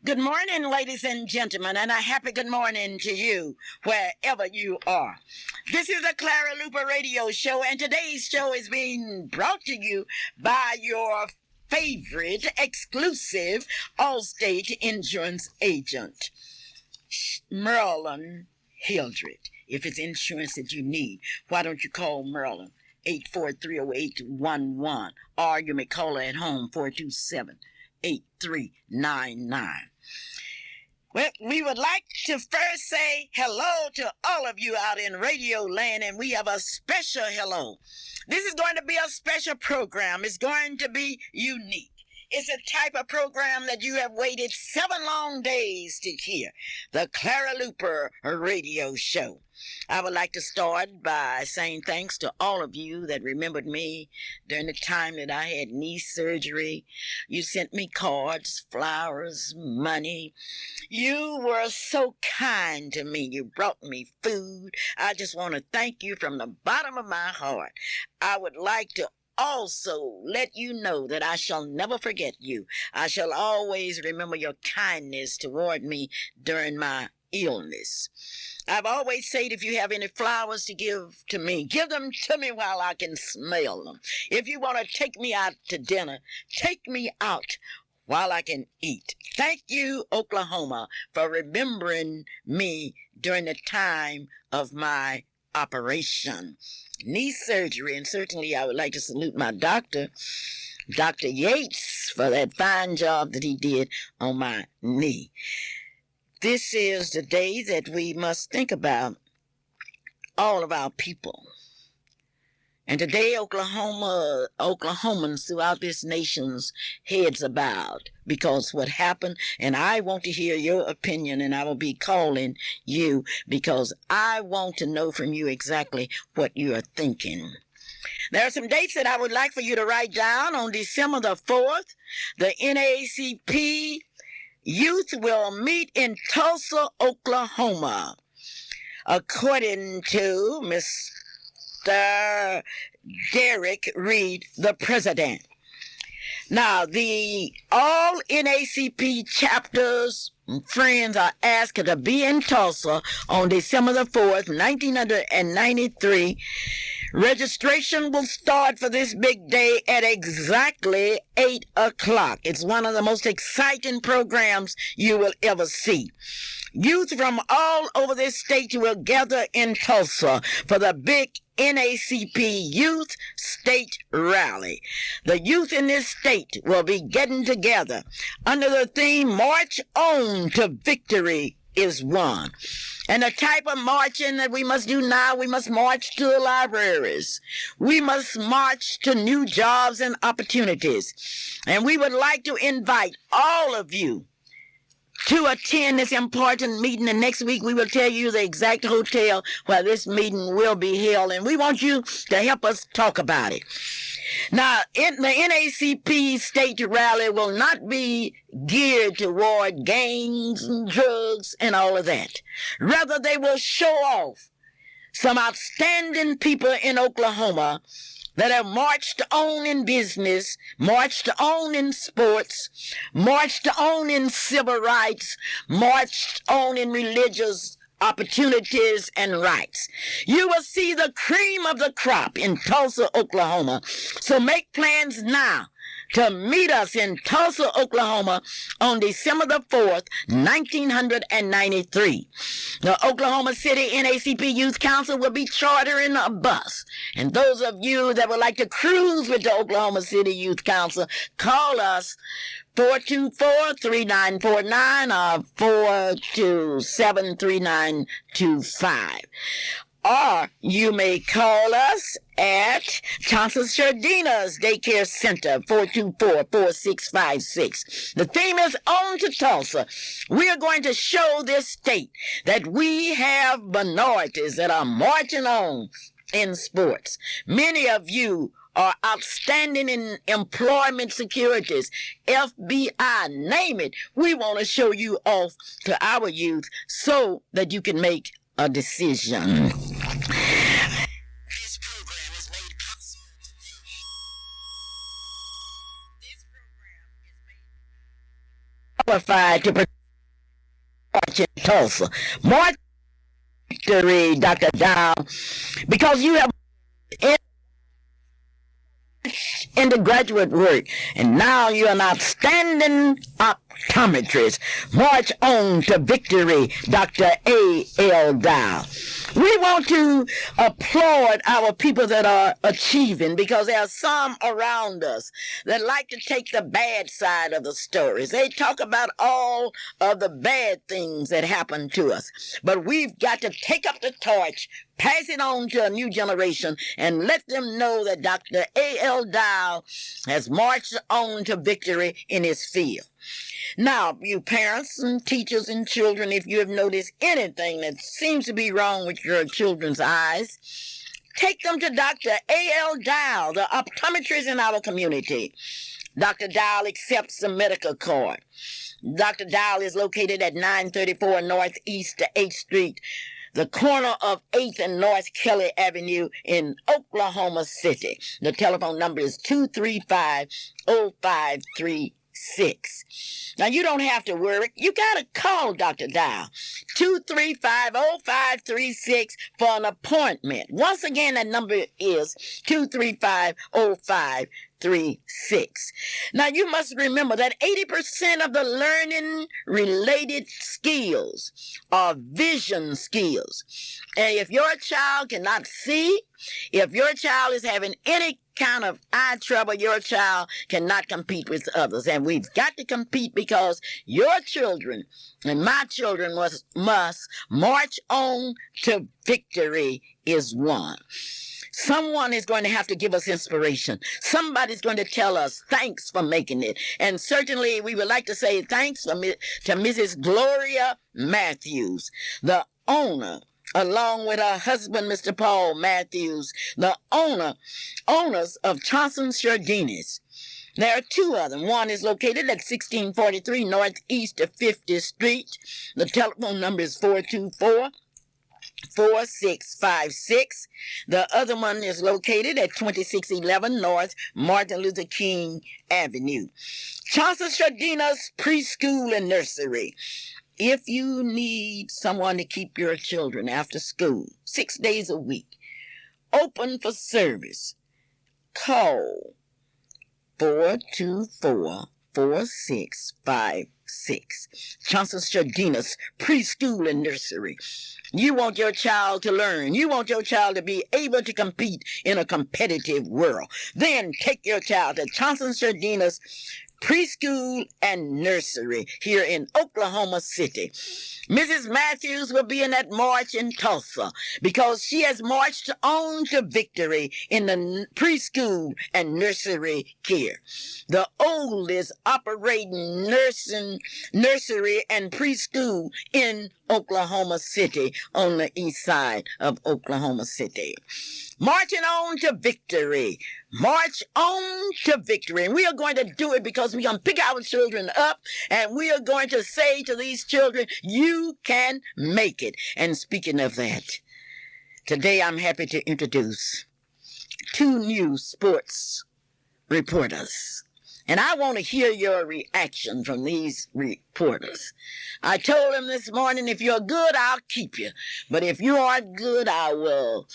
Good morning, ladies and gentlemen, and a happy good morning to you, wherever you are. This is the Clara Luper radio show, and today's show is being brought to you by your favorite exclusive Allstate insurance agent, Merlin Hildred. If it's insurance that you need, why don't you call Merlin? 8430811, or you may call her at home, 427-8399. Well, we would like to first say hello to all of you out in Radio Land, and we have a special hello. This is going to be a special program. It's going to be unique. It's a type of program that you have waited 7 long days to hear. The Clara Luper Radio Show. I would like to start by saying thanks to all of you that remembered me during the time that I had knee surgery. You sent me cards, flowers, money. You were so kind to me. You brought me food. I just want to thank you from the bottom of my heart. I would like to also let you know that I shall never forget you. I shall always remember your kindness toward me during my illness. I've always said, if you have any flowers to give to me, give them to me while I can smell them. If you want to take me out to dinner, take me out while I can eat. Thank you, Oklahoma, for remembering me during the time of my operation, knee surgery. And certainly I would like to salute my doctor, Dr. Yates, for that fine job that he did on my knee. This is the day that we must think about all of our people. And today Oklahomans throughout this nation's heads are bowed because what happened, and I want to hear your opinion, and I will be calling you because I want to know from you exactly what you are thinking. There are some dates that I would like for you to write down. On December the 4th, the NAACP Youth will meet in Tulsa, Oklahoma. According to Mr. Derek Reed, the president. Now, all NAACP chapters and friends are asked to be in Tulsa on December the 4th, 1993. Registration will start for this big day at exactly 8 o'clock. It's one of the most exciting programs you will ever see. Youth from all over this state will gather in Tulsa for the big NAACP Youth State Rally. The youth in this state will be getting together under the theme, March On to Victory is Won. And the type of marching that we must do now, we must march to the libraries. We must march to new jobs and opportunities. And we would like to invite all of you to attend this important meeting. And next week we will tell you the exact hotel where this meeting will be held. And we want you to help us talk about it. Now, the NAACP state rally will not be geared toward gangs and drugs and all of that. Rather, they will show off some outstanding people in Oklahoma that have marched on in business, marched on in sports, marched on in civil rights, marched on in religious opportunities and rights. You will see the cream of the crop in Tulsa, Oklahoma. So make plans now to meet us in Tulsa, Oklahoma on December the 4th, 1993. The Oklahoma City NAACP Youth Council will be chartering a bus. And those of you that would like to cruise with the Oklahoma City Youth Council, call us 424-3949 or 427-3925. Or you may call us at Thompson Shardina's Daycare Center, 424-4656. The theme is On to Tulsa. We are going to show this state that we have minorities that are marching on in sports. Many of you are outstanding in employment securities, FBI, name it. We want to show you off to our youth so that you can make a decision. This program is made possible today. This program is made qualified to march in Tulsa. March victory, Dr. Dow, because you have in the graduate work, and now you're an outstanding optometrist. March on to victory, Dr. A.L. Dow. We want to applaud our people that are achieving, because there are some around us that like to take the bad side of the stories. They talk about all of the bad things that happen to us. But we've got to take up the torch, pass it on to a new generation, and let them know that Dr. A.L. Dow has marched on to victory in his field. Now, you parents and teachers and children, if you have noticed anything that seems to be wrong with your children's eyes, take them to Dr. A.L. Dow, the optometrist in our community. Dr. Dow accepts the medical card. Dr. Dow is located at 934 Northeast 8th Street, the corner of 8th and North Kelly Avenue in Oklahoma City. The telephone number is 235-0536. Now, you don't have to worry. You got to call Dr. Dow, 235-0536 for an appointment. Once again, that number is 235-0536. Now, you must remember that 80% of the learning-related skills are vision skills. And if your child cannot see, if your child is having any kind of eye trouble, your child cannot compete with others. And we've got to compete, because your children and my children must march on to victory is won. Someone is going to have to give us inspiration. Somebody's going to tell us thanks for making it. And certainly we would like to say thanks to Mrs. Gloria Matthews, the owner, along with her husband, Mr. Paul Matthews, the owners of Johnson's Jardines. There are two of them. One is located at 1643 Northeast 50th Street. The telephone number is 424-4656. The other one is located at 2611 North Martin Luther King Avenue. Johnson's Jardines Preschool and Nursery. If you need someone to keep your children after school, 6 days a week, open for service, call 424-4656. Johnson's Jardines Preschool and Nursery. You want your child to learn. You want your child to be able to compete in a competitive world. Then take your child to Johnson's Jardines Preschool and Nursery here in Oklahoma City. Mrs. Matthews will be in that march in Tulsa, because she has marched on to victory in the preschool and nursery care. The oldest operating nursery and preschool in Oklahoma City, on the east side of Oklahoma City. Marching on to victory. March on to victory. And we are going to do it because we're going to pick our children up, and we are going to say to these children, you can make it. And speaking of that, today I'm happy to introduce two new sports reporters. And I want to hear your reaction from these reporters. I told them this morning, if you're good, I'll keep you. But if you aren't good, I will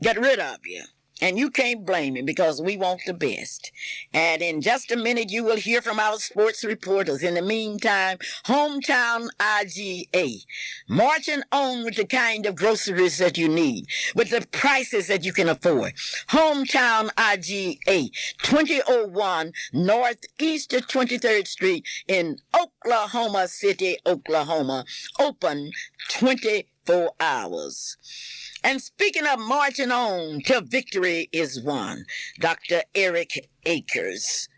get rid of you. And you can't blame me, because we want the best. And in just a minute, you will hear from our sports reporters. In the meantime, Hometown IGA, marching on with the kind of groceries that you need, with the prices that you can afford. Hometown IGA, 2001 Northeast 23rd Street in Oklahoma City, Oklahoma, open 24 hours. And speaking of marching on till victory is won, Dr. Eric Akers,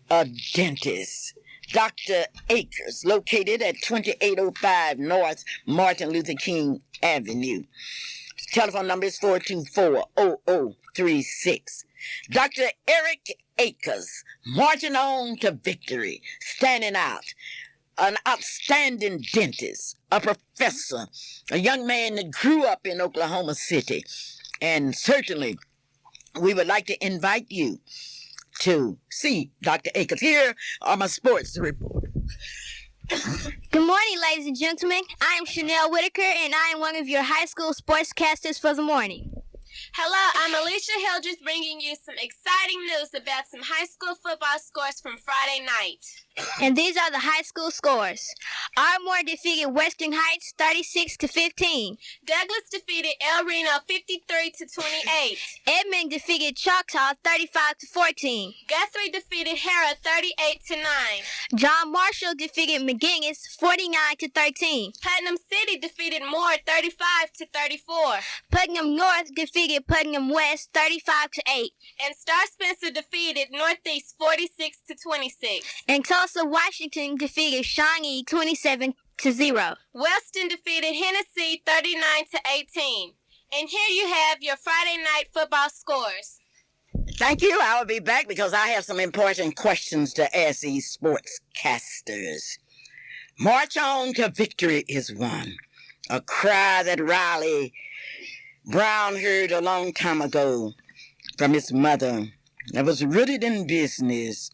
a dentist. Dr. Akers, located at 2805 North Martin Luther King Avenue. Telephone number is 424-0036. Dr. Eric Akers, marching on to victory, standing out. An outstanding dentist, a professor, a young man that grew up in Oklahoma City. And certainly, we would like to invite you to see Dr. Akers. Here are my sports reporters. Good morning, ladies and gentlemen. I am Chanel Whitaker, and I am one of your high school sportscasters for the morning. Hello, I'm Alicia Hildreth, bringing you some exciting news about some high school football scores from Friday night. And these are the high school scores. Ardmore defeated Western Heights 36-15. Douglas defeated El Reno 53-28. Edmond defeated Choctaw 35-14. Guthrie defeated Hera 38-9. John Marshall defeated McGinnis 49-13. Putnam City defeated Moore 35-34. Putnam North defeated Putnam West 35-8. And Star Spencer defeated Northeast 46-26. And Tulsa, Washington defeated Shawnee 27-0. Wellston defeated Hennessy 39-18. And here you have your Friday night football scores. Thank you. I will be back because I have some important questions to ask these sportscasters. March on to victory is won. A cry that Riley Brown heard a long time ago from his mother that was rooted in business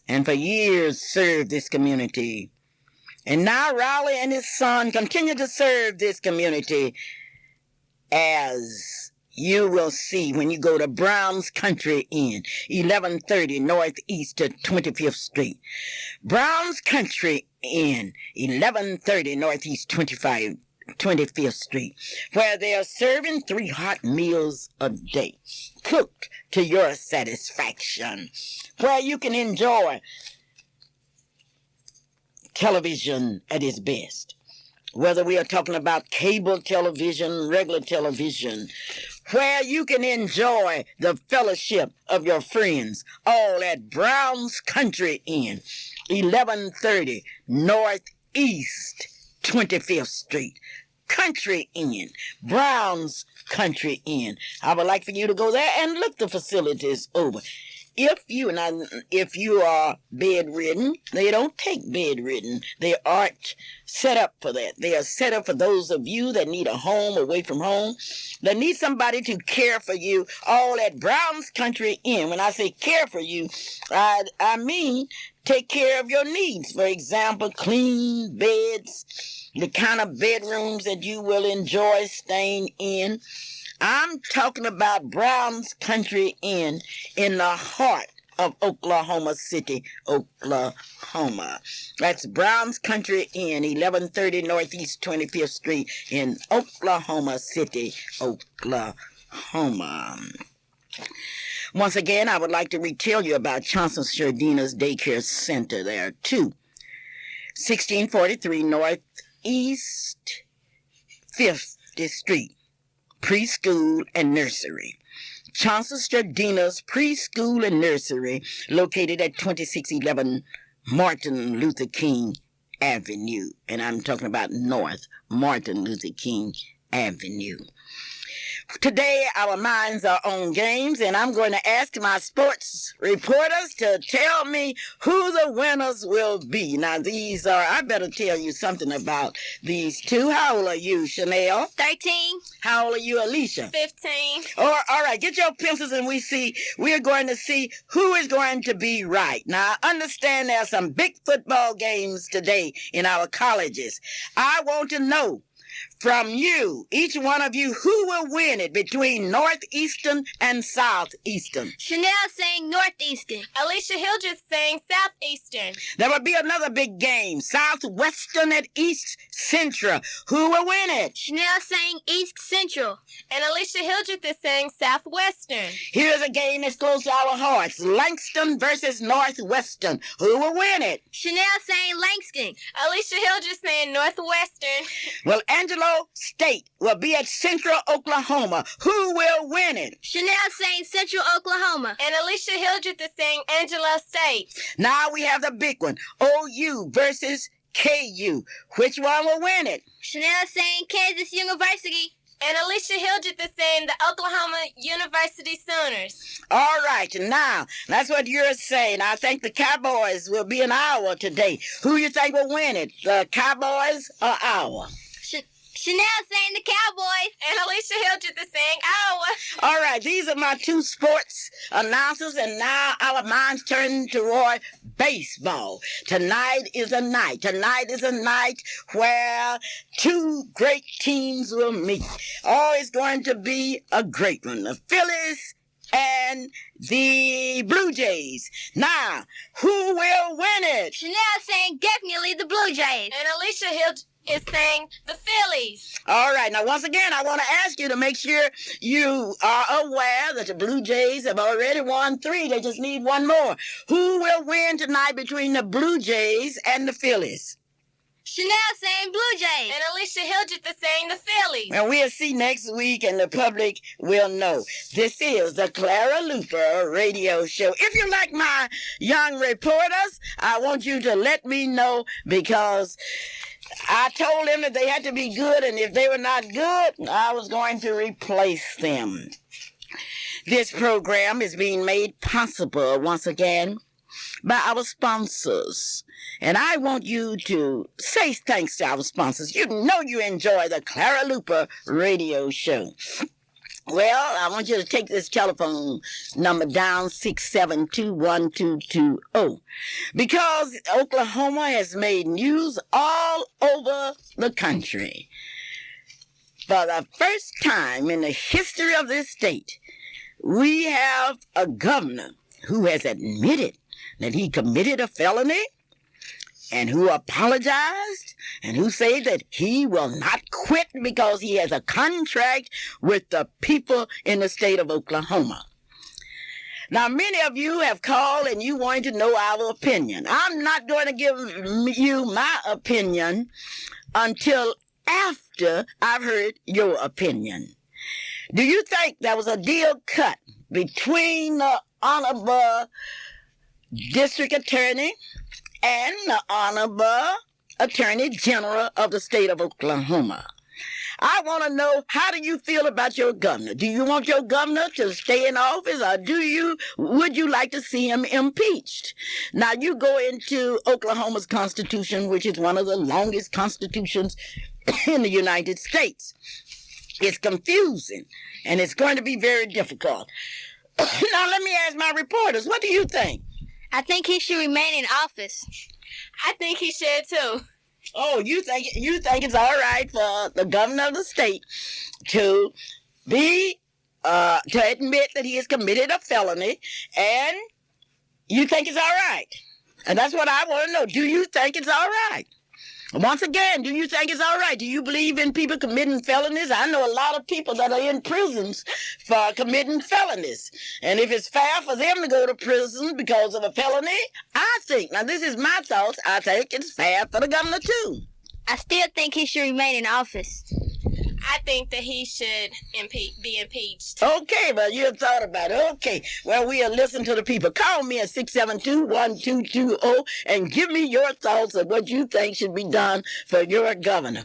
and for years served this community. And now Riley and his son continue to serve this community, as you will see when you go to Brown's Country Inn, 1130 Northeast to 25th Street. Brown's Country Inn, 1130 Northeast 25th Street, where they are serving 3 hot meals a day, cooked to your satisfaction, where you can enjoy television at its best. Whether we are talking about cable television, regular television, where you can enjoy the fellowship of your friends, all at Brown's Country Inn, 1130 Northeast 25th Street. Country Inn, Brown's Country Inn. I would like for you to go there and look the facilities over. If you are bedridden, they don't take bedridden. They aren't set up for that. They are set up for those of you that need a home away from home, that need somebody to care for you, all at Brown's Country Inn. When I say care for you, I mean take care of your needs. For example, clean beds, the kind of bedrooms that you will enjoy staying in. I'm talking about Brown's Country Inn in the heart of Oklahoma City, Oklahoma. That's Brown's Country Inn, 1130 Northeast 25th Street in Oklahoma City, Oklahoma. Once again, I would like to retell you about Johnson Shardina's Daycare Center. There are 2. 1643 Northeast 50th Street. Preschool and nursery. Johnson Stradina's preschool and nursery, located at 2611 Martin Luther King Avenue. And I'm talking about North Martin Luther King Avenue. Today, our minds are on games, and I'm going to ask my sports reporters to tell me who the winners will be. Now, I better tell you something about these 2. How old are you, Chanel? 13. How old are you, Alicia? 15. All right, get your pencils and we're going to see who is going to be right. Now, I understand there are some big football games today in our colleges. I want to know from you, each one of you, who will win it between Northeastern and Southeastern? Chanel saying Northeastern. Alicia Hildreth saying Southeastern. There will be another big game, Southwestern at East Central. Who will win it? Chanel saying East Central. And Alicia Hildreth is saying Southwestern. Here's a game that's close to our hearts, Langston versus Northwestern. Who will win it? Chanel saying Langston. Alicia Hildreth saying Northwestern. Well, Angelo State will be at Central Oklahoma. Who will win it? Chanel saying Central Oklahoma. And Alicia Hildreth is saying Angelo State. Now we have the big one, OU versus KU. Which one will win it? Chanel saying Kansas University. And Alicia Hildreth is saying the Oklahoma University Sooners. All right, now, that's what you're saying. I think the Cowboys will be an hour today. Who you think will win it, the Cowboys or our? Chanel saying the Cowboys. And Alicia Hildreth is saying Iowa. All right, these are my two sports announcers, and now our minds turn toward baseball. Tonight is a night. Tonight is a night where two great teams will meet. Oh, it's going to be a great one. The Phillies and the Blue Jays. Now, who will win it? Chanel saying definitely the Blue Jays. And Alicia Hildreth is saying the Phillies. All right. Now, once again, I want to ask you to make sure you are aware that the Blue Jays have already won 3. They just need one more. Who will win tonight between the Blue Jays and the Phillies? Chanel saying Blue Jays. And Alicia Hildreth is saying the Phillies. And we'll see next week, and the public will know. This is the Clara Luper radio show. If you like my young reporters, I want you to let me know, because I told them that they had to be good, and if they were not good, I was going to replace them. This program is being made possible once again by our sponsors. And I want you to say thanks to our sponsors. You know you enjoy the Clara Luper radio show. Well, I want you to take this telephone number down, 672-1220. Because Oklahoma has made news all over the country. For the first time in the history of this state, we have a governor who has admitted that he committed a felony, and who apologized, and who said that he will not quit because he has a contract with the people in the state of Oklahoma. Now, many of you have called and you want to know our opinion. I'm not going to give you my opinion until after I've heard your opinion. Do you think there was a deal cut between the Honorable District Attorney and the Honorable Attorney General of the state of Oklahoma? I want to know, how do you feel about your governor? Do you want your governor to stay in office, or would you like to see him impeached? Now, you go into Oklahoma's constitution, which is one of the longest constitutions in the United States. It's confusing, and it's going to be very difficult. Now, let me ask my reporters, what do you think? I think he should remain in office. I think he should too. Oh, you think it's all right for the governor of the state to admit that he has committed a felony, and you think it's all right? And that's what I want to know. Do you think it's all right? Once again, do you think it's all right? Do you believe in people committing felonies? I know a lot of people that are in prisons for committing felonies. And if it's fair for them to go to prison because of a felony, I think, now this is my thoughts, I think it's fair for the governor too. I still think he should remain in office. I think that he should be impeached. Okay, well, you have thought about it. Okay, well, we'll listen to the people. Call me at 672-1220 and give me your thoughts of what you think should be done for your governor.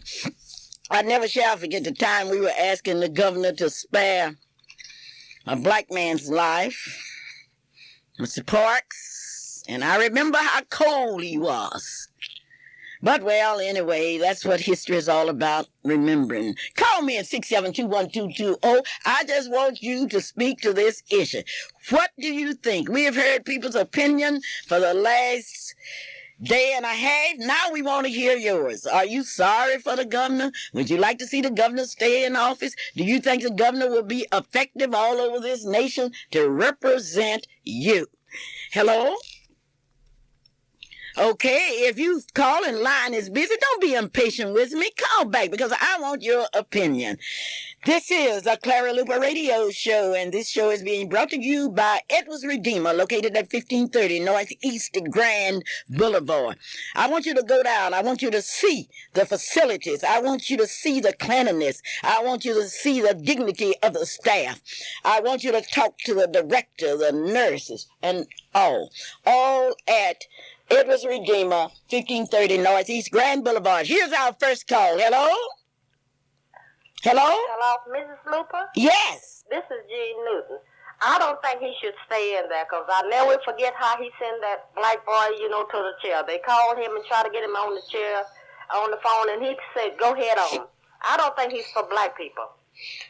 I never shall forget the time we were asking the governor to spare a black man's life, Mr. Parks, and I remember how cold he was. But, well, anyway, that's what history is all about, remembering. Call me at 672-1220. I just want you to speak to this issue. What do you think? We have heard people's opinion for the last day and a half. Now we want to hear yours. Are you sorry for the governor? Would you like to see the governor stay in office? Do you think the governor will be effective all over this nation to represent you? Hello? Okay, if you call and line is busy, don't be impatient with me. Call back because I want your opinion. This is the Clara Luper radio show, and this show is being brought to you by Edwards Redeemer, located at 1530 Northeast Grand Boulevard. I want you to go down. I want you to see the facilities. I want you to see the cleanliness. I want you to see the dignity of the staff. I want you to talk to the director, the nurses, and all at Edwards Redeemer, 1530 Northeast Grand Boulevard. Here's our first call. Hello? Hello? Hello, Mrs. Luper? Yes. This is Gene Newton. I don't think he should stay in there because I never forget how he sent that black boy, to the chair. They called him and tried to get him on the chair, on the phone, and he said, go ahead on. I don't think he's for black people.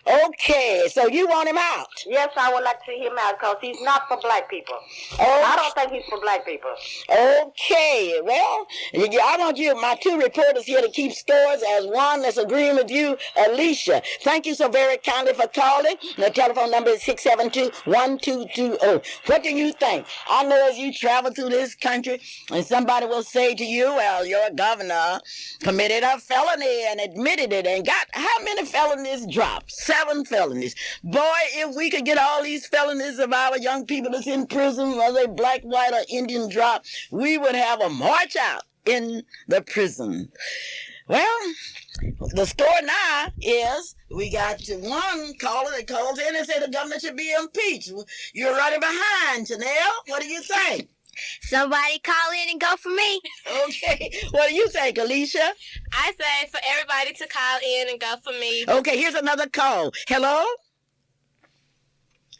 Okay, so you want him out? Yes, I would like to see him out because he's not for black people. Okay. I don't think he's for black people. Okay, well, I want you, my two reporters here to keep scores as one that's agreeing with you, Alicia. Thank you so very kindly for calling. The telephone number is 672-1220. What do you think? I know as you travel through this country and somebody will say to you, well, your governor committed a felony and admitted it and got how many felonies dropped? 7 felonies. Boy, if we could get all these felonies of our young people that's in prison, whether they black, white, or Indian drop, we would have a march out in the prison. Well, the score now is we got one caller that calls in and said the governor should be impeached. You're running behind, Janelle. What do you think? Somebody call in and go for me. Okay. What do you think, Alicia? I say for everybody to call in and go for me. Okay, here's another call. Hello?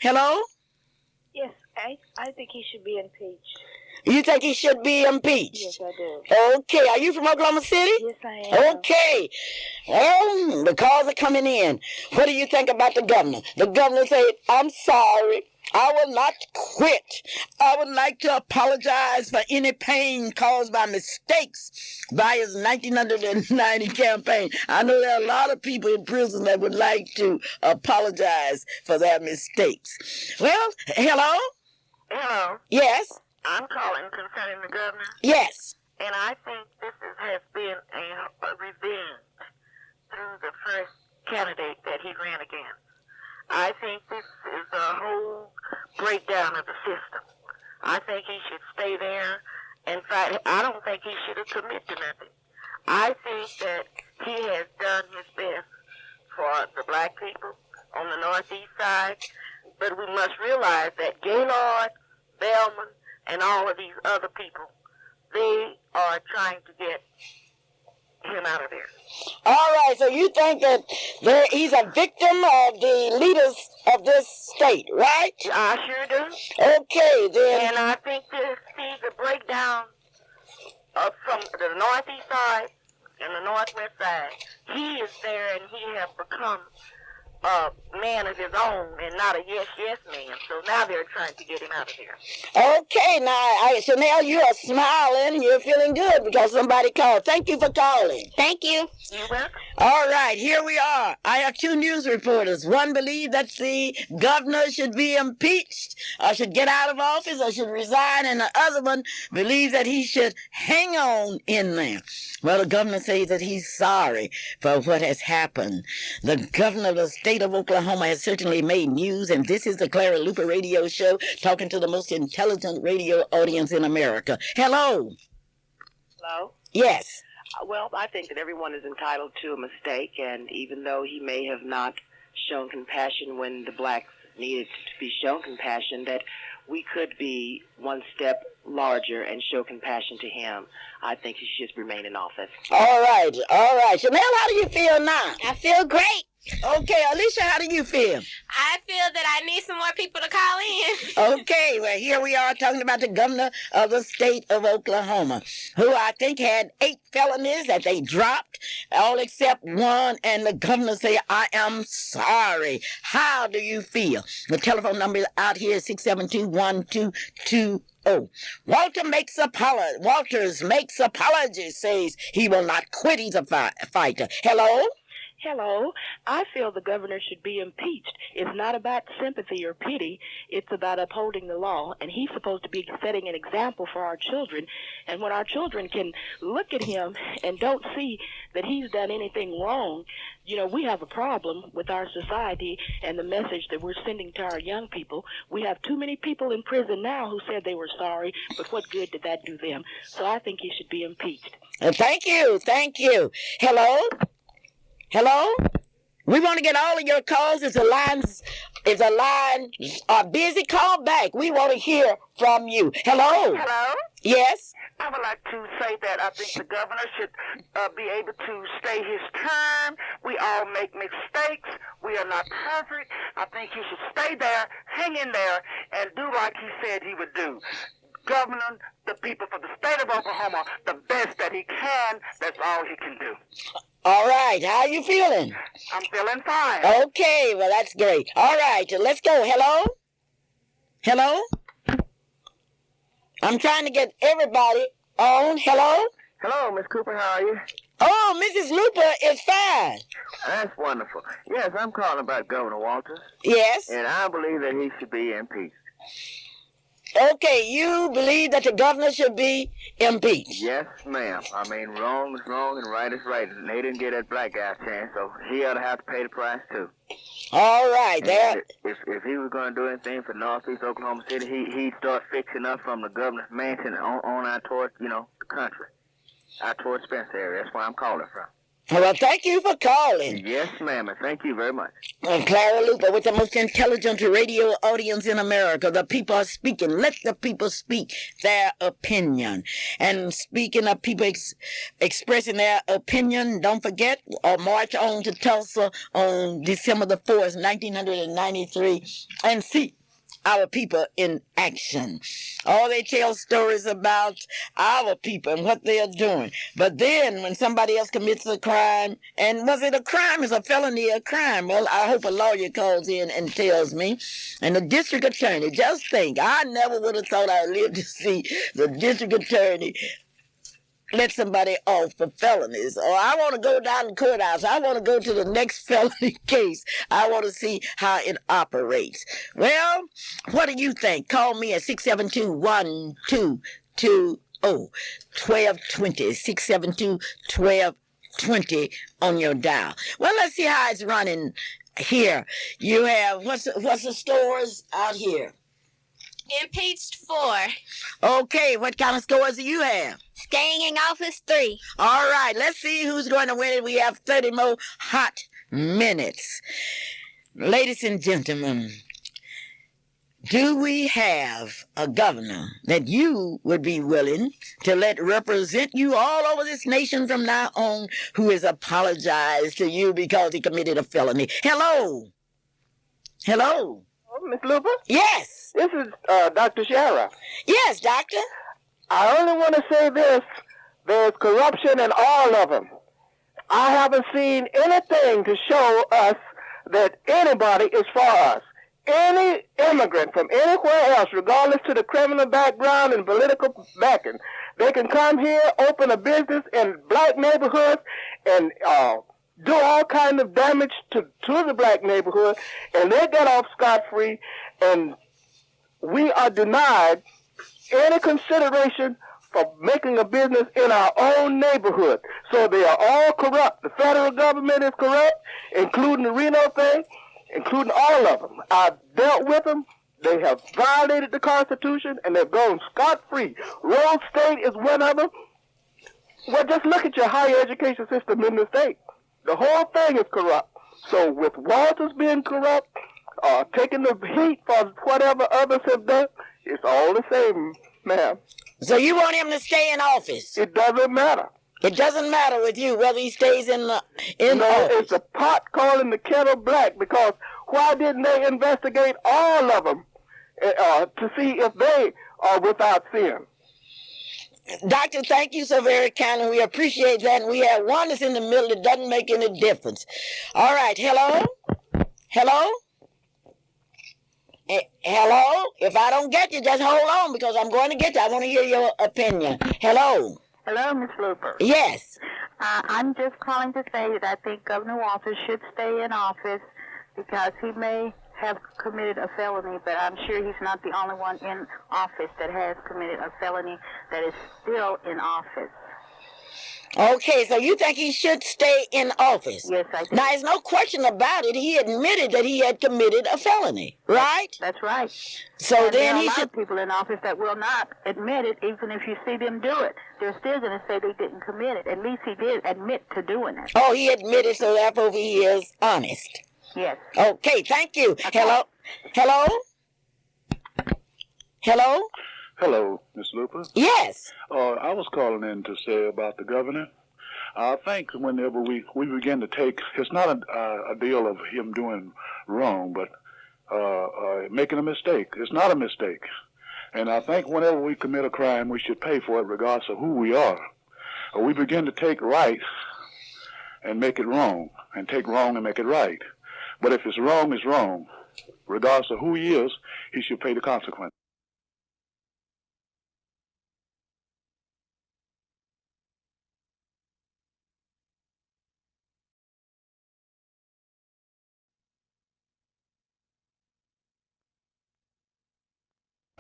Hello? Yes, I think he should be impeached. You think he should be impeached? Yes, I do. Okay. Are you from Oklahoma City? Yes, I am. Okay. Well, the calls are coming in. What do you think about the governor? The governor said, I'm sorry. I will not quit. I would like to apologize for any pain caused by mistakes by his 1990 campaign. I know there are a lot of people in prison that would like to apologize for their mistakes. Well, hello? Hello. Yes? I'm calling concerning the governor, Yes. and I think this has been a revenge through the first candidate that he ran against. I think this is a whole breakdown of the system. I think he should stay there and fight. I don't think he should have committed to nothing. I think that he has done his best for the black people on the northeast side, but we must realize that Gaylord, Bellman, and all of these other people, they are trying to get him out of there. All right, so you think that he's a victim of the leaders of this state, right? I sure do. Okay, then. And I think to see the breakdown from the northeast side and the northwest side, he is there and he has become a man of his own and not a yes man. So now they're trying to get him out of there. Okay, now, Chanel, you are smiling. You're feeling good because somebody called. Thank you for calling. Thank you. You welcome. All right, here we are. I have 2 news reporters. One believes that the governor should be impeached or should get out of office or should resign, and the other one believes that he should hang on in there. Well, the governor says that he's sorry for what has happened. The governor of the state of Oklahoma has certainly made news, and this is the Clara Luper radio show talking to the most intelligent radio audience in America. Hello. Hello? Yes. Well, I think that everyone is entitled to a mistake, and even though he may have not shown compassion when the blacks needed to be shown compassion, that we could be one step larger and show compassion to him. I think he should remain in office. All right. Chanel, how do you feel now? I feel great. Okay, Alicia, how do you feel? I feel that I need some more people to call in. Okay, well, here we are talking about the governor of the state of Oklahoma, who I think had 8 felonies that they dropped, all except one, and the governor said, I am sorry. How do you feel? The telephone number out here is 672-1220. Walters makes apologies, says he will not quit. He's a fighter. Hello? Hello. I feel the governor should be impeached. It's not about sympathy or pity. It's about upholding the law. And he's supposed to be setting an example for our children. And when our children can look at him and don't see that he's done anything wrong, you know, we have a problem with our society and the message that we're sending to our young people. We have too many people in prison now who said they were sorry, but what good did that do them? So I think he should be impeached. Thank you. Hello? We want to get all of your calls. If the lines are busy, call back. We want to hear from you. Hello? Hello? Yes? I would like to say that I think the governor should be able to stay his term. We all make mistakes. We are not perfect. I think he should stay there, hang in there, and do like he said he would do. governing the people for the state of Oklahoma the best that he can. That's all he can do. All right. How you feeling? I'm feeling fine. Okay. Well, that's great. All right. Let's go. Hello? Hello? I'm trying to get everybody on. Hello? Hello, Miss Cooper. How are you? Oh, Mrs. Luper is fine. That's wonderful. Yes, I'm calling about Governor Walters, Yes. and I believe that he should be impeached. Okay, you believe that the governor should be impeached? Yes, ma'am. I mean, wrong is wrong and right is right. And they didn't get that black guy a chance, so he ought to have to pay the price, too. All right, there. If he was going to do anything for Northeast Oklahoma City, he'd start fixing up from the governor's mansion on out towards, the country. Out towards Spencer area. That's where I'm calling from. Well, thank you for calling. Yes, ma'am, and thank you very much. Clara Luper with the most intelligent radio audience in America. The people are speaking. Let the people speak their opinion. And speaking of people expressing their opinion, don't forget, march on to Tulsa on December the 4th, 1993, and see our people in action. All they tell stories about our people and what they are doing. But then when somebody else commits a crime, and was it a crime? Is a felony a crime? Well, I hope a lawyer calls in and tells me. And the district attorney, just think, I never would have thought I'd live to see the district attorney let somebody off for felonies. Or I want to go down to the courthouse. I want to go to the next felony case. I want to see how it operates. Well, what do you think? Call me at 672-1220, 1220, 672-1220 on your dial. Well, let's see how it's running here. You have, what's the stores out here? Impeached 4. Okay, what kind of scores do you have? Staying in office 3. All right, let's see who's going to win it. We have 30 more hot minutes. Ladies and gentlemen, do we have a governor that you would be willing to let represent you all over this nation from now on, who has apologized to you because he committed a felony? Hello? Hello? Oh, Miss Luper? Yes. This is Dr. Clara. Yes, doctor. I only want to say this. There's corruption in all of them. I haven't seen anything to show us that anybody is for us. Any immigrant from anywhere else, regardless to the criminal background and political backing, they can come here, open a business in black neighborhoods, and do all kinds of damage to the black neighborhood, and they get off scot-free, and we are denied any consideration for making a business in our own neighborhood. So they are all corrupt. The federal government is corrupt, including the Reno thing, including all of them. I've dealt with them. They have violated the Constitution, and they've gone scot-free. Rose State is one of them. Well, just look at your higher education system in the state. The whole thing is corrupt. So with Walters being corrupt, taking the heat for whatever others have done, it's all the same, ma'am. So you want him to stay in office? It doesn't matter. It doesn't matter with you whether he stays in office. It's a pot calling the kettle black, because why didn't they investigate all of them to see if they are without sin? Doctor, thank you so very kindly. We appreciate that. And we have one that's in the middle that doesn't make any difference. All right. Hello? Hello? Hello? If I don't get you, just hold on, because I'm going to get you. I want to hear your opinion. Hello? Hello, Miss Luper. Yes. I'm just calling to say that I think Governor Walters should stay in office because he may have committed a felony, but I'm sure he's not the only one in office that has committed a felony that is still in office. Okay, so you think he should stay in office? Yes, I do. Now, there's no question about it. He admitted that he had committed a felony, right? That's right. So and then there are he a lot should... of people in office that will not admit it, even if you see them do it. They're still going to say they didn't commit it. At least he did admit to doing it. Oh, he admitted, so therefore he is honest. Yes. Okay, thank you. Okay. Hello? Hello? Hello? Hello, Miss Luper. Yes. I was calling in to say about the governor. I think whenever we begin to take, it's not a deal of him doing wrong, but making a mistake. It's not a mistake. And I think whenever we commit a crime, we should pay for it regardless of who we are. Or we begin to take right and make it wrong, and take wrong and make it right. But if it's wrong, it's wrong. Regardless of who he is, he should pay the consequence.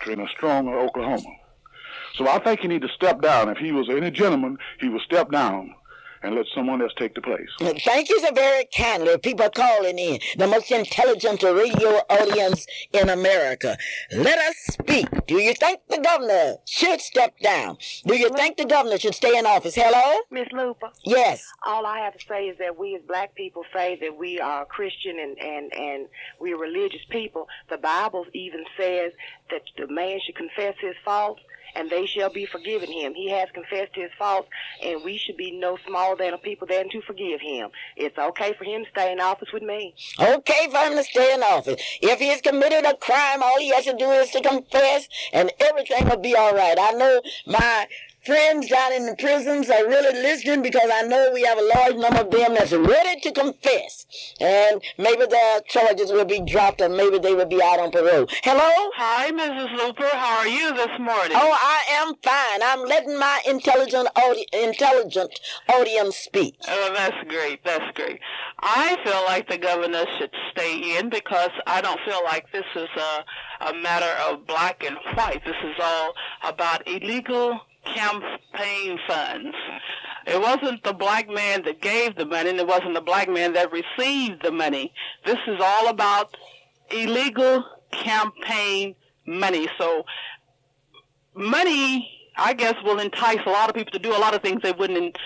In a stronger Oklahoma. So I think he need to step down. If he was any gentleman, he would step down and let someone else take the place. Thank you so very kindly. People calling in, the most intelligent radio audience in America. Let us speak. Do you think the governor should step down? Do you think the governor should stay in office? Hello? Miss Luper? Yes. All I have to say is that we as black people say that we are Christian and we're religious people. The Bible even says that the man should confess his faults and they shall be forgiven him. He has confessed his faults, and we should be no smaller than a people than to forgive him. It's okay for him to stay in office with me. Okay for him to stay in office. If he has committed a crime, all he has to do is to confess, and everything will be all right. I know my friends down in the prisons are really listening, because I know we have a large number of them that's ready to confess. And maybe their charges will be dropped, or maybe they will be out on parole. Hello? Hi, Mrs. Luper. How are you this morning? Oh, I am fine. I'm letting my intelligent audience speak. Oh, that's great. That's great. I feel like the governor should stay in, because I don't feel like this is a matter of black and white. This is all about illegal campaign funds. It wasn't the black man that gave the money, and it wasn't the black man that received the money. This is all about illegal campaign money. So money, I guess, will entice a lot of people to do a lot of things they wouldn't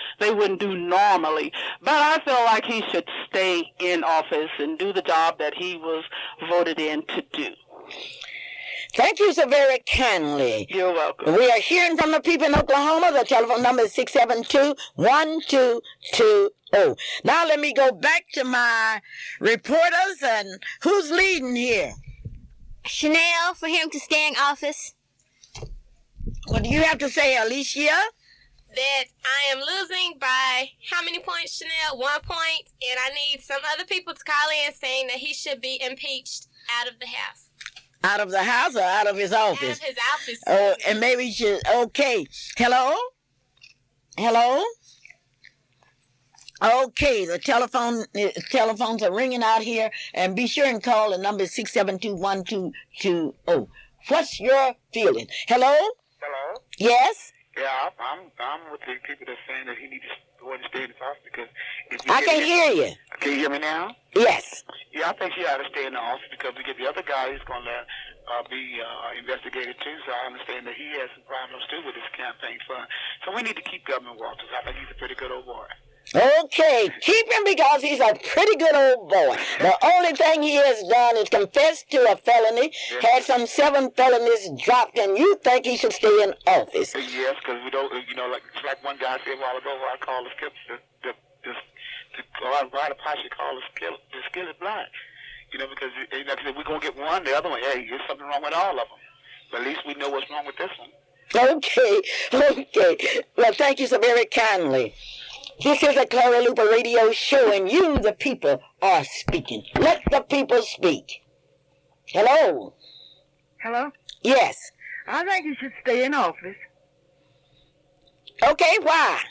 do normally. But I feel like he should stay in office and do the job that he was voted in to do. Thank you so very kindly. You're welcome. We are hearing from the people in Oklahoma. The telephone number is 672-1220. Now let me go back to my reporters, and who's leading here? Chanel, for him to stay in office. What do you have to say, Alicia? That I am losing by how many points, Chanel? 1 point, and I need some other people to call in saying that he should be impeached out of the House. Out of the House or out of his office? Out of his office. Oh, and maybe he should. Okay. Hello? Hello? Okay, the telephones are ringing out here, and be sure and call. The number is 672-1220. What's your feeling? Hello? Hello? Yes? Yeah, I'm with the people that's saying that he needs to go and stay in the office, because I can hear you. Can you hear me now? Yes. Yeah, I think he ought to stay in the office, because we get the other guy who's going to be investigated too. So I understand that he has some problems too with his campaign fund. So we need to keep Governor Walters. I think he's a pretty good old boy. Okay, keep him, because he's a pretty good old boy. The only thing he has done is confess to a felony, had some 7 felonies dropped, and you think he should stay in office. Yes, because we don't, like one guy said a while ago, I call the skip, why the posse call the skill is blind. Because like I said, we're going to get one, the other one, hey, there's something wrong with all of them. But at least we know what's wrong with this one. Okay. Well, thank you so very kindly. This is a Clara Luper radio show, and you, the people, are speaking. Let the people speak. Hello? Hello? Yes. I think he should stay in office. Okay, why?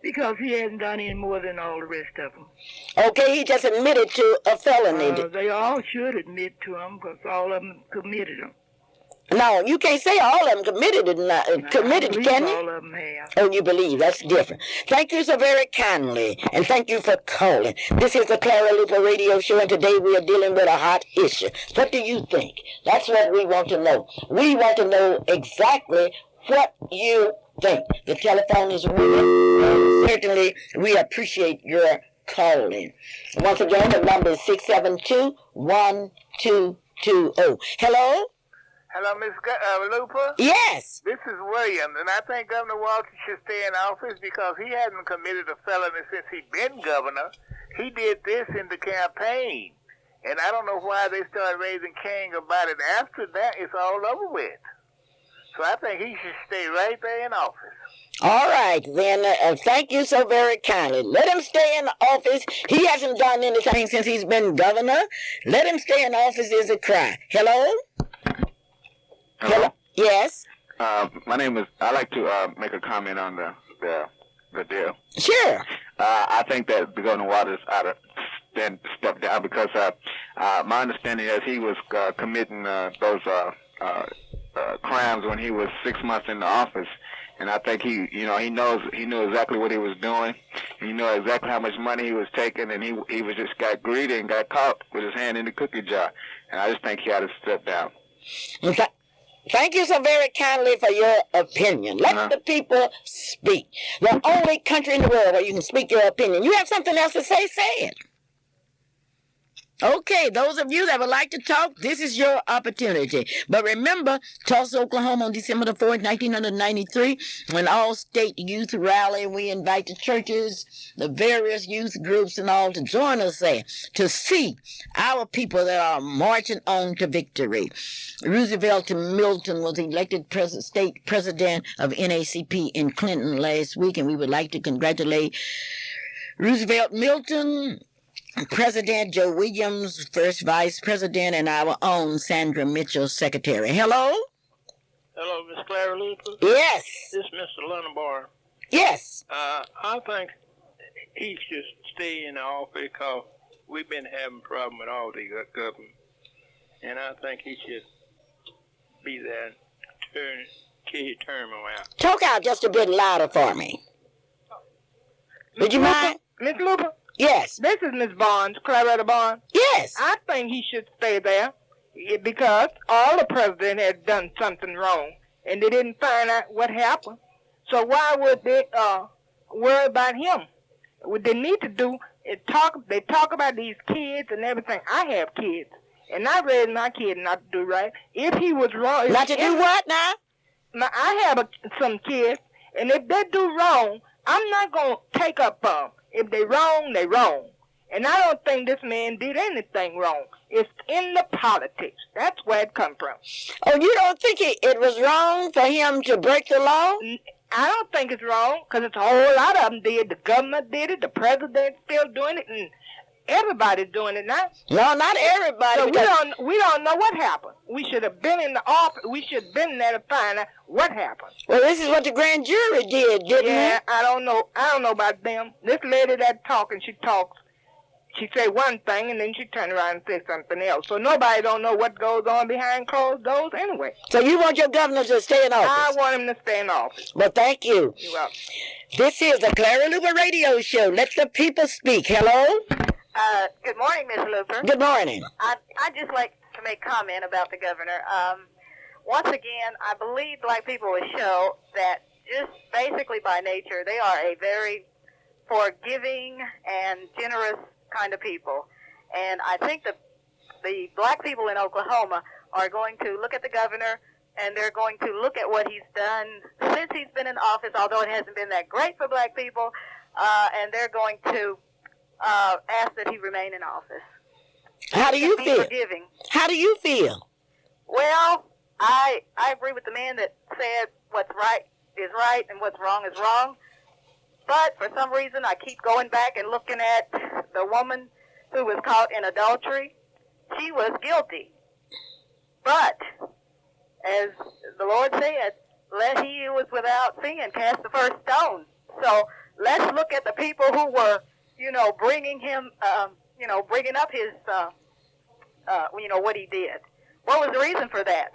Because he hasn't done any more than all the rest of them. Okay, he just admitted to a felony. They all should admit to them, because all of them committed them. No, you can't say all of them committed it. Committed, can you? All of them have. Oh, you believe. That's different. Thank you so very kindly, and thank you for calling. This is the Clara Luper radio show, and today we are dealing with a hot issue. What do you think? That's what we want to know. We want to know exactly what you think. The telephone is ringing, and certainly we appreciate your calling. Once again, the number is 672-1220. Hello? Hello, Miss Luper? Yes. This is William, and I think Governor Walters should stay in office, because he hasn't committed a felony since he been governor. He did this in the campaign, and I don't know why they started raising Cain about it. After that, it's all over with. So I think he should stay right there in office. All right, then. Thank you so very kindly. Let him stay in office. He hasn't done anything since he's been governor. Let him stay in office is a cry. Hello? Hello? Yes? My name is. I'd like to make a comment on the deal. Sure. I think that the Governor Waters ought to step down because my understanding is he was committing those crimes when he was 6 months in the office, and I think he knew exactly what he was doing. He knew exactly how much money he was taking, and he was just got greedy and got caught with his hand in the cookie jar. And I just think he ought to step down. Okay. Thank you so very kindly for your opinion. Let the people speak. The only country in the world where you can speak your opinion. You have something else to say, say it. Okay, those of you that would like to talk, this is your opportunity. But remember, Tulsa, Oklahoma on December the 4th, 1993, when all state youth rally, we invite the churches, the various youth groups and all to join us there to see our people that are marching on to victory. Roosevelt Milton was elected state president of NACP in Clinton last week, and we would like to congratulate Roosevelt Milton, President Joe Williams, first vice president, and our own Sandra Mitchell, secretary. Hello? Hello, Miss Clara Luper? Yes. This is Mr. Lunenbar. Yes. I think he should stay in the office because we've been having problems with all the government. And I think he should be there and till his term around. Talk out just a bit louder for me. Would you mind? Miss Luper? Yes. This is Miss Barnes, Clara Barnes. Yes. I think he should stay there because all the president had done something wrong, and they didn't find out what happened. So why would they worry about him? What they need to do is talk. They talk about these kids and everything. I have kids, and I raised my kid not to do right. If he was wrong, not to do what now? I have some kids, and if they do wrong, I'm not gonna take up for them. If they wrong, they wrong. And I don't think this man did anything wrong. It's in the politics. That's where it come from. Oh, you don't think it was wrong for him to break the law? I don't think it's wrong, because it's a whole lot of them did. The government did it. The president's still doing it. And everybody's doing it now. No, not everybody. So we don't know what happened. We should have been in the office. We should have been there to find out what happened. Well, this is what the grand jury did, didn't it? Yeah, I don't know. I don't know about them. This lady that talking, she talks. She say one thing and then she turn around and say something else. So nobody don't know what goes on behind closed doors anyway. So you want your governor to stay in office? I want him to stay in office. Well, thank you. You're welcome. This is the Clara Luper Radio Show. Let the people speak. Hello? Good morning, Ms. Luper. Good morning. I'd just like to make comment about the governor. Once again, I believe black people will show that just basically by nature, they are a very forgiving and generous kind of people. And I think that the black people in Oklahoma are going to look at the governor, and they're going to look at what he's done since he's been in office, although it hasn't been that great for black people, and they're going to ask that he remain in office. How do you feel? Forgiving. How do you feel? Well, I agree with the man that said what's right is right and what's wrong is wrong. But for some reason, I keep going back and looking at the woman who was caught in adultery. She was guilty. But, as the Lord said, let he who is without sin cast the first stone. So let's look at the people who were, bringing him, bringing up his, what he did. What was the reason for that?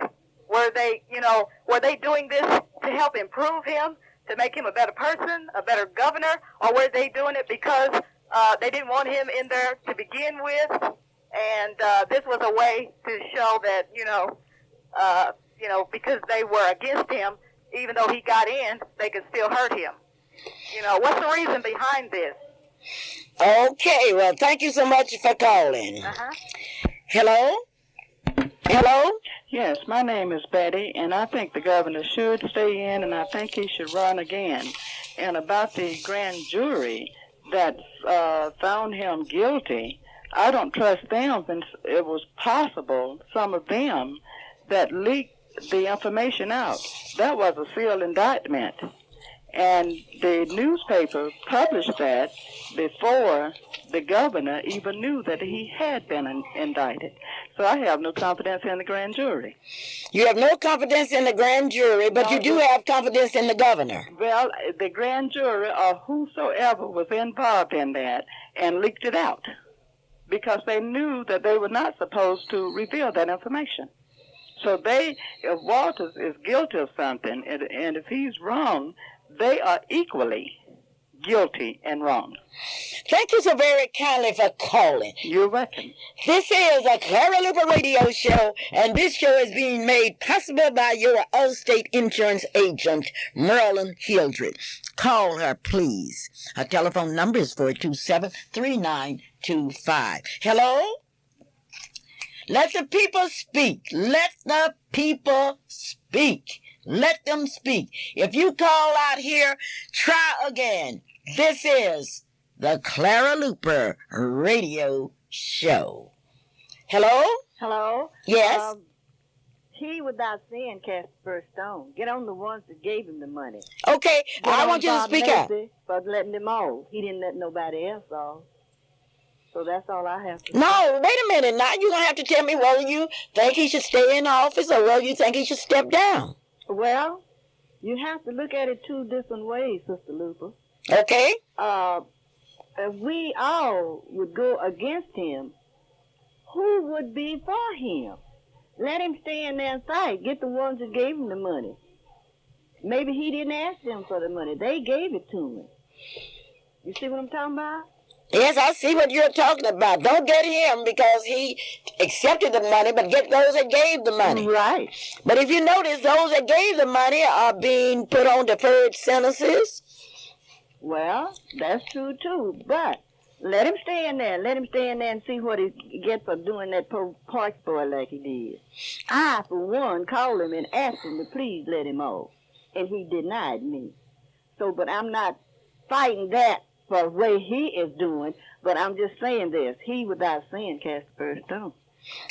Were they doing this to help improve him, to make him a better person, a better governor, or were they doing it because they didn't want him in there to begin with? And this was a way to show that, because they were against him, even though he got in, they could still hurt him. What's the reason behind this? Okay, well, thank you so much for calling. Hello? Hello? Yes, my name is Betty, and I think the governor should stay in, and I think he should run again. And about the grand jury that found him guilty, I don't trust them since it was possible, some of them, that leaked the information out. That was a sealed indictment. And the newspaper published that before the governor even knew that he had been indicted. So I have no confidence in the grand jury. You have no confidence in the grand jury, but you do have confidence in the governor. Well, the grand jury or whosoever was involved in that and leaked it out because they knew that they were not supposed to reveal that information. So if Walters is guilty of something and if he's wrong, they are equally guilty and wrong. Thank you so very kindly for calling. You're welcome. This is a Clara Luper radio show, and this show is being made possible by your Allstate insurance agent, Merlin Hildred. Call her, please. Her telephone number is 427-3925. Hello? Let the people speak. Let the people speak. Let them speak. If you call out here, try again. This is the Clara Luper radio show. Hello? Hello? Yes? He, without sin, cast the first stone. Get on the ones that gave him the money. Okay, I want you to Bob speak up. Macy for letting them off. He didn't let nobody else off. So that's all I have to say. No, wait a minute. Now you're going to have to tell me whether you think he should stay in office or whether you think he should step down. Well, you have to look at it two different ways, Sister Luper. Okay. If we all would go against him, who would be for him? Let him stay in there and fight. Get the ones that gave him the money. Maybe he didn't ask them for the money. They gave it to him. You see what I'm talking about? Yes, I see what you're talking about. Don't get him because he accepted the money, but get those that gave the money. Right. But if you notice, those that gave the money are being put on deferred sentences. Well, that's true, too. But let him stay in there. Let him stay in there and see what he gets for doing that park boy like he did. I, for one, called him and asked him to please let him off. And he denied me. So, but I'm not fighting that for the way he is doing, but I'm just saying this. He without sin cast the first stone.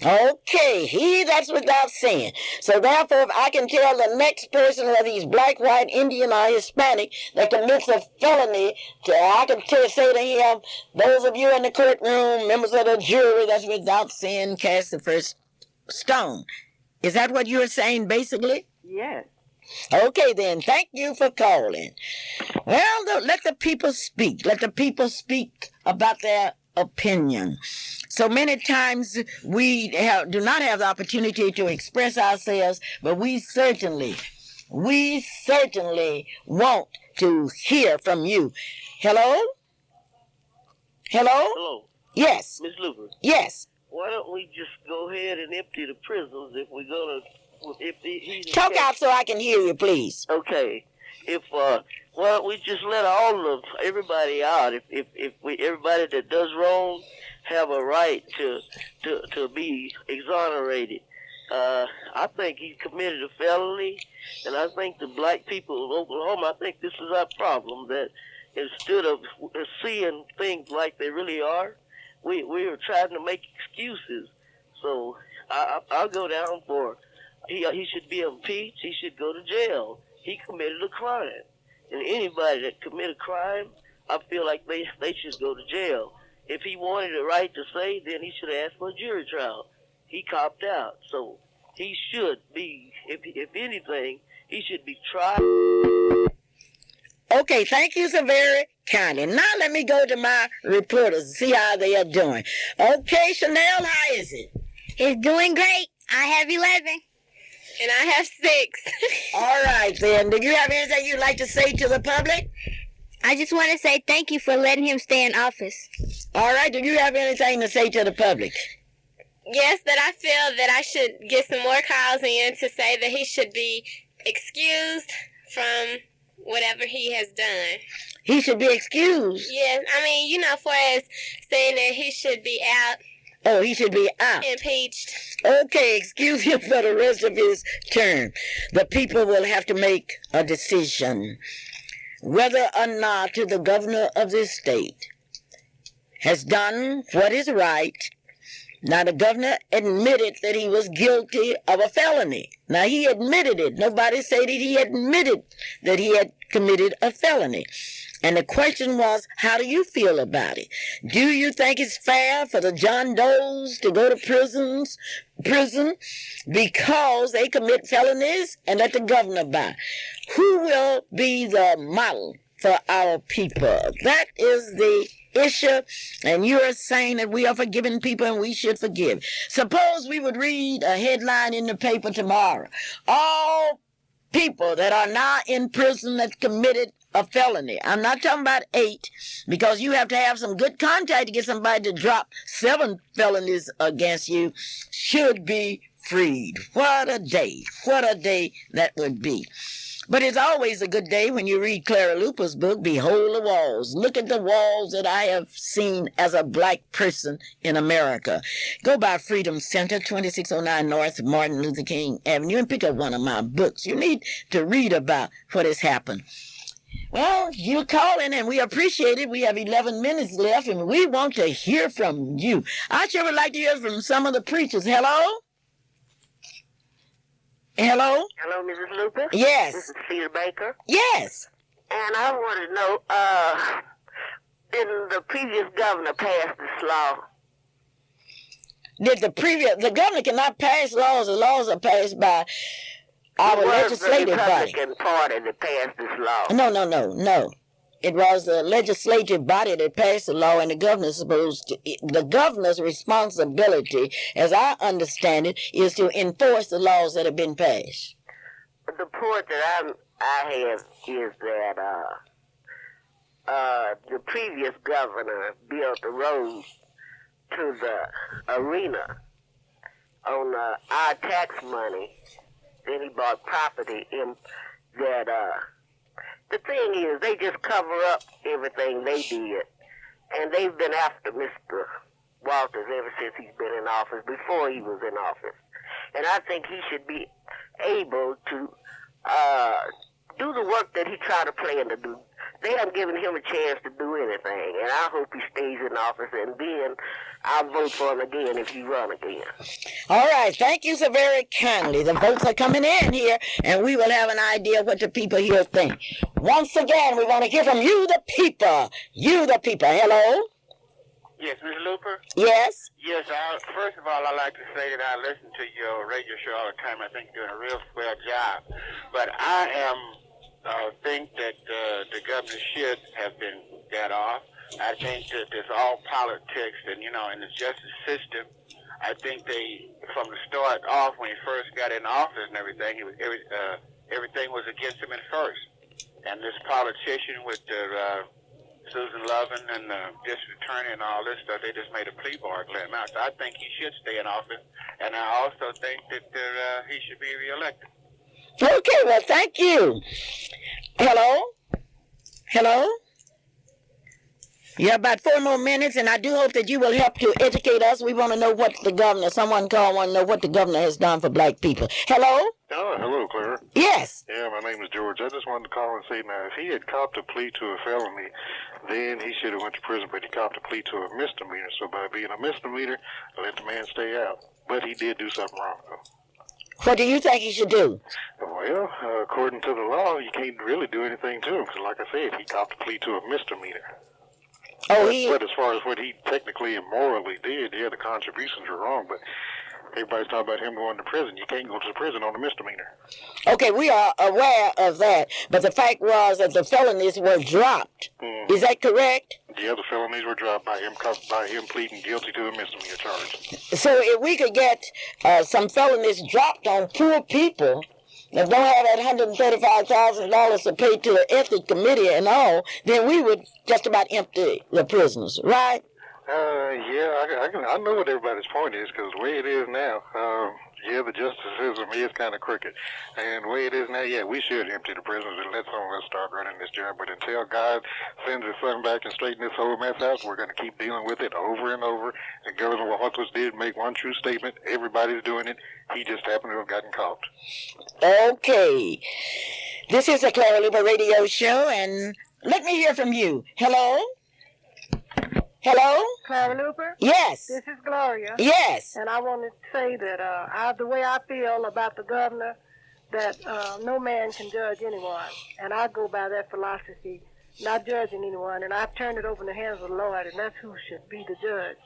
Okay, he that's without sin. So therefore, if I can tell the next person, whether he's black, white, Indian, or Hispanic, that commits a felony, I can say to him, those of you in the courtroom, members of the jury, that's without sin, cast the first stone. Is that what you're saying, basically? Yes. Okay, then. Thank you for calling. Well, let the people speak. Let the people speak about their opinion. So many times we do not have the opportunity to express ourselves, but we certainly want to hear from you. Hello? Hello? Hello. Yes. Miss Luper. Yes. Why don't we just go ahead and empty the prisons if we're gonna? Talk out so I can hear you, please. Okay. Why don't we just let everybody out? Everybody that does wrong have a right to be exonerated. I think he committed a felony, and I think the black people of Oklahoma, I think this is our problem, that instead of seeing things like they really are, we are trying to make excuses. So I'll go down for he should be impeached. He should go to jail. He committed a crime. And anybody that commit a crime, I feel like they should go to jail. If he wanted the right to say, then he should ask for a jury trial. He copped out. So he should be, if anything, he should be tried. Okay, thank you so very kindly. Now let me go to my reporters and see how they are doing. Okay, Chanel, how is it? It's doing great. I have 11. And I have 6. All right, then. Do you have anything you'd like to say to the public? I just want to say thank you for letting him stay in office. All right. Do you have anything to say to the public? Yes, that I feel that I should get some more calls in to say that he should be excused from whatever he has done. He should be excused? Yes. I mean, for as saying that he should be out. Oh, he should be out. Impeached. Okay, excuse him for the rest of his term. The people will have to make a decision whether or not the governor of this state has done what is right Now, the governor admitted that he was guilty of a felony. Now, he admitted it. Nobody said that he admitted that he had committed a felony. And the question was, how do you feel about it? Do you think it's fair for the John Does to go to prison because they commit felonies and let the governor buy? Who will be the model for our people? That is the issue, and you're saying that we are forgiving people and we should forgive. Suppose we would read a headline in the paper tomorrow. All people that are now in prison that committed a felony. I'm not talking about 8, because you have to have some good contact to get somebody to drop 7 felonies against you, should be freed. What a day. What a day that would be. But it's always a good day when you read Clara Luper's book, Behold the Walls. Look at the walls that I have seen as a black person in America. Go by Freedom Center, 2609 North Martin Luther King Avenue, and pick up one of my books. You need to read about what has happened. Well, you're calling, and we appreciate it. We have 11 minutes left, and we want to hear from you. I sure would like to hear from some of the preachers. Hello? Hello? Hello, Mrs. Luper? Yes. This is Cedar Baker. Yes. And I want to know, did the previous governor pass this law? The governor cannot pass laws. The laws are passed by our legislative body. The Republican Party that passed this law. No. It was the legislative body that passed the law, and the governor's responsibility, as I understand it, is to enforce the laws that have been passed. The point that I have is that the previous governor built a road to the arena on our tax money. Then he bought property in that. The thing is, they just cover up everything they did, and they've been after Mr. Walters ever since he's been in office, before he was in office. And I think he should be able to do the work that he tried to plan to do. They haven't given him a chance to do anything, and I hope he stays in office, and then I'll vote for him again if he run again. All right, thank you so very kindly. The votes are coming in here, and we will have an idea what the people here think. Once again, we want to hear from you, the people. You, the people. Hello? Yes, Ms. Luper? Yes? Yes, first of all, I'd like to say that I listen to your radio show all the time. I think you're doing a real swell job. But I think that the governor should have been got off. I think that it's all politics, and, in the justice system, I think they, from the start off, when he first got in office and everything, everything was against him at first. And this politician with Susan Lovin and the district attorney and all this stuff, they just made a plea bargain let him out. So I think he should stay in office, and I also think that he should be reelected. Okay, well, thank you. Hello? Hello? You have about 4 more minutes, and I do hope that you will help to educate us. We want to know what the governor, someone called, want to know what the governor has done for black people. Hello? Oh, hello, Clara. Yes. Yeah, my name is George. I just wanted to call and say, now, if he had copped a plea to a felony, then he should have went to prison, but he copped a plea to a misdemeanor. So by being a misdemeanor, let the man stay out. But he did do something wrong, though. What do you think he should do? Well, according to the law, you can't really do anything to him, because like I said, he copped a plea to a misdemeanor. But as far as what he technically and morally did, yeah, the contributions were wrong, but everybody's talking about him going to prison. You can't go to prison on a misdemeanor. Okay, we are aware of that, but the fact was that the felonies were dropped. Is that correct? Yeah, the felonies were dropped by him pleading guilty to a misdemeanor charge. So if we could get some felonies dropped on poor people that don't have that $135,000 to pay to the ethics committee and all, then we would just about empty the prisons, right? I know what everybody's point is, because the way it is now, the justice system is kind of crooked. And the way it is now, we should empty the prisons and let someone else start running this job. But until God sends his son back and straightens this whole mess out, we're going to keep dealing with it over and over. And Governor Walters did make one true statement. Everybody's doing it. He just happened to have gotten caught. Okay. This is the Clara Luper radio show, and let me hear from you. Hello? Hello? Clara Luper? Yes. This is Gloria. Yes. And I wanted to say that the way I feel about the governor, that no man can judge anyone. And I go by that philosophy, not judging anyone. And I've turned it over in the hands of the Lord, and that's who should be the judge.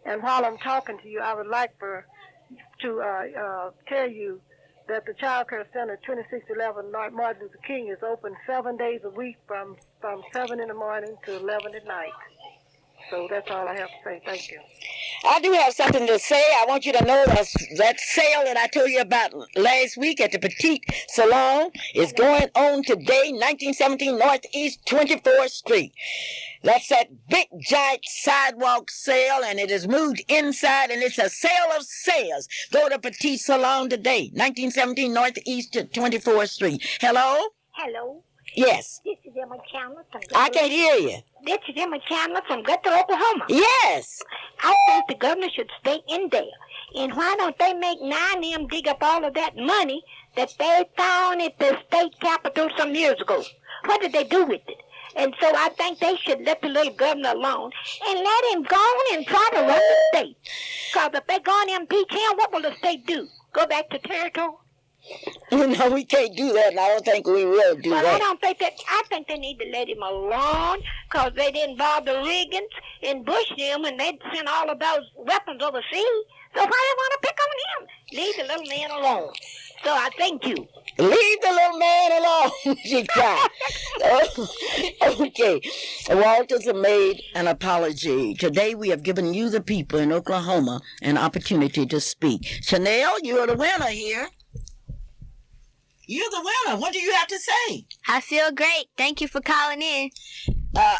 And while I'm talking to you, I would like to tell you that the Child Care Center, 2611 Martin Luther King, is open 7 days a week from 7 in the morning to 11 at night. So that's all I have to say. Thank you. I do have something to say. I want you to know that sale that I told you about last week at the Petite Salon is going on today, 1917 Northeast 24th Street. That's that big, giant sidewalk sale, and it is moved inside, and it's a sale of sales. Go to Petite Salon today, 1917 Northeast 24th Street. Hello? Hello. Yes. This is Emma Chandler from I can't hear you. This is Emma Chandler from Guthrie, Oklahoma. Yes. I think the governor should stay in there. And why don't they make 9 of them dig up all of that money that they found at the state capitol some years ago? What did they do with it? And so I think they should let the little governor alone and let him go on and try to run the state. Because if they go on and impeach him, what will the state do? Go back to territory? No, we can't do that, and I don't think we will do that. I don't think that. I think they need to let him alone, because they didn't involve the Reagans and Bush them, and they sent all of those weapons overseas. So why do they want to pick on him? Leave the little man alone. So I thank you. Leave the little man alone, she cried. Okay. Walters have made an apology. Today we have given you, the people in Oklahoma, an opportunity to speak. Chanel, you're the winner here. You're the winner. What do you have to say? I feel great. Thank you for calling in.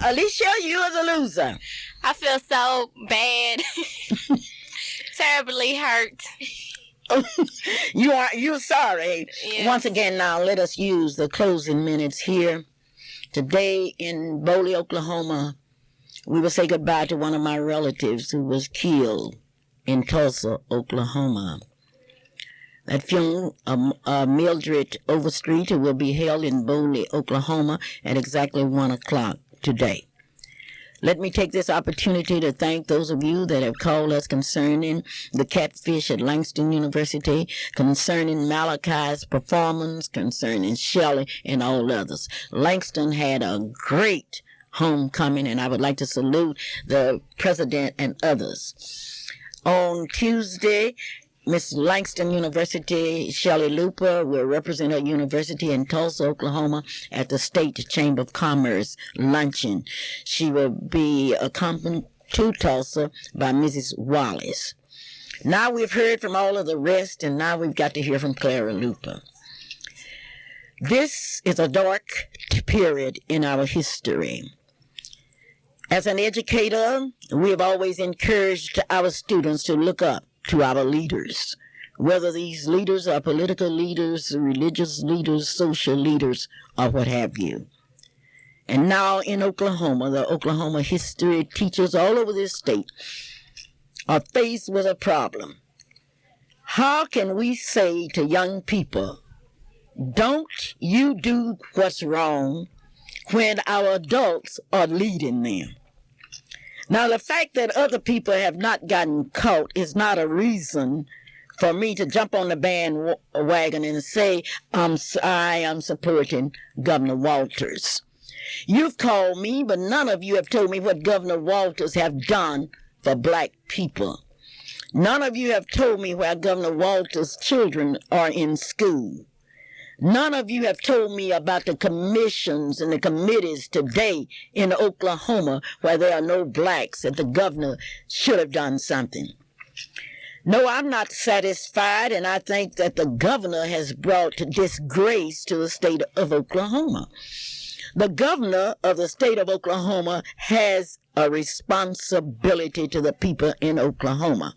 Alicia, you're the loser. I feel so bad. Terribly hurt. You're sorry. Yes. Once again, now let us use the closing minutes here. Today in Boley, Oklahoma, we will say goodbye to one of my relatives who was killed in Tulsa, Oklahoma. That funeral, Mildred Overstreet, who will be held in Boley, Oklahoma at exactly 1 o'clock today. Let me take this opportunity to thank those of you that have called us concerning the catfish at Langston University, concerning Malachi's performance, concerning Shelley, and all others. Langston had a great homecoming, and I would like to salute the president and others. On Tuesday, Miss Langston University, Shelley Luper, will represent her university in Tulsa, Oklahoma at the State Chamber of Commerce luncheon. She will be accompanied to Tulsa by Mrs. Wallace. Now we've heard from all of the rest, and now we've got to hear from Clara Luper. This is a dark period in our history. As an educator, we have always encouraged our students to look up to our leaders, whether these leaders are political leaders, religious leaders, social leaders, or what have you. And now in Oklahoma, the Oklahoma history teachers all over this state are faced with a problem. How can we say to young people, don't you do what's wrong, when our adults are leading them? Now, the fact that other people have not gotten caught is not a reason for me to jump on the bandwagon and say I am supporting Governor Walters. You've called me, but none of you have told me what Governor Walters have done for black people. None of you have told me where Governor Walters' children are in school. None of you have told me about the commissions and the committees today in Oklahoma where there are no blacks, that the governor should have done something. No, I'm not satisfied, and I think that the governor has brought disgrace to the state of Oklahoma. The governor of the state of Oklahoma has a responsibility to the people in Oklahoma.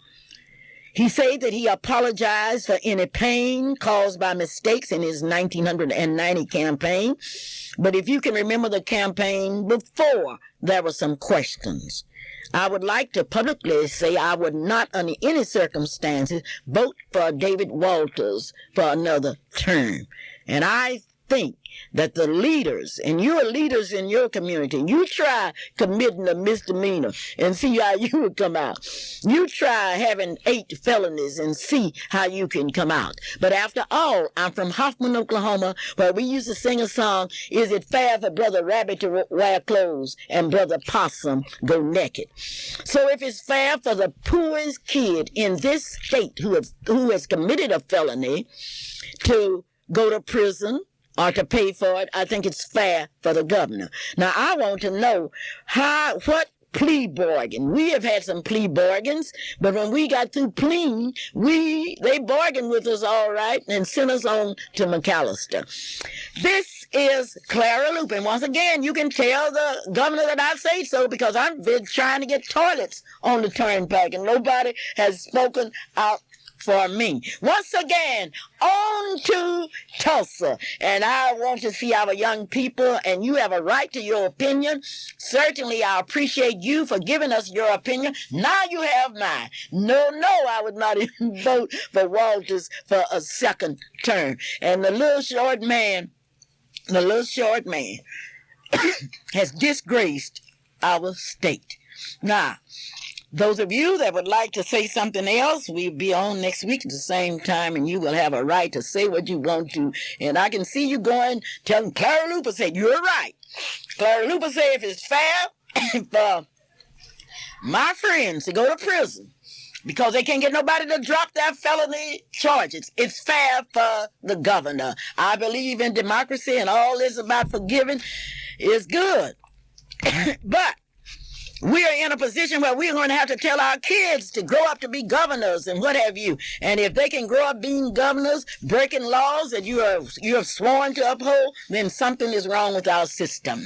He said that he apologized for any pain caused by mistakes in his 1990 campaign. But if you can remember the campaign before, there were some questions. I would like to publicly say I would not, under any circumstances, vote for David Walters for another term. And I think that the leaders, and you're leaders in your community, you try committing a misdemeanor and see how you would come out. You try having 8 felonies and see how you can come out. But after all, I'm from Hoffman, Oklahoma, where we used to sing a song, is it fair for Brother Rabbit to wear clothes and Brother Possum go naked? So if it's fair for the poorest kid in this state who has committed a felony to go to prison or to pay for it, I think it's fair for the governor. Now, I want to know what plea bargain. We have had some plea bargains, but when we got through pleading, they bargained with us all right and sent us on to McAllister. This is Clara Luper. And once again, you can tell the governor that I say so, because I've been trying to get toilets on the turnpike and nobody has spoken out for me. Once again, on to Tulsa. And I want to see our young people, and you have a right to your opinion. Certainly, I appreciate you for giving us your opinion. Now you have mine. No, I would not even vote for Walters for a second term. And the little short man has disgraced our state. Now, those of you that would like to say something else, we'll be on next week at the same time, and you will have a right to say what you want to. And I can see you going, telling Clara Luper, say, you're right. Clara Luper say, if it's fair for my friends to go to prison because they can't get nobody to drop their felony charges, it's fair for the governor. I believe in democracy, and all this about forgiving is good. But we are in a position where we're going to have to tell our kids to grow up to be governors and what have you. And if they can grow up being governors, breaking laws that you have sworn to uphold, then something is wrong with our system.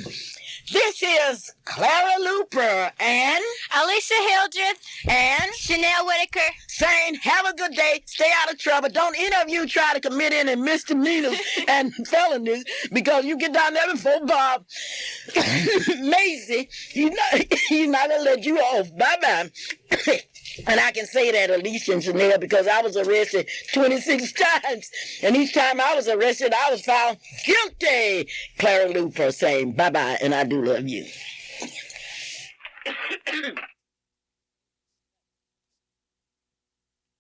This is Clara Luper and Alicia Hildreth and Chanel Whitaker saying, have a good day, stay out of trouble. Don't any of you try to commit any misdemeanors and felonies, because you get down there before Bob Macy, he's not going to let you off. Bye-bye. And I can say that, Alicia and Chanel, because I was arrested 26 times. And each time I was arrested, I was found guilty. Clara Luper saying bye-bye, and I do love you.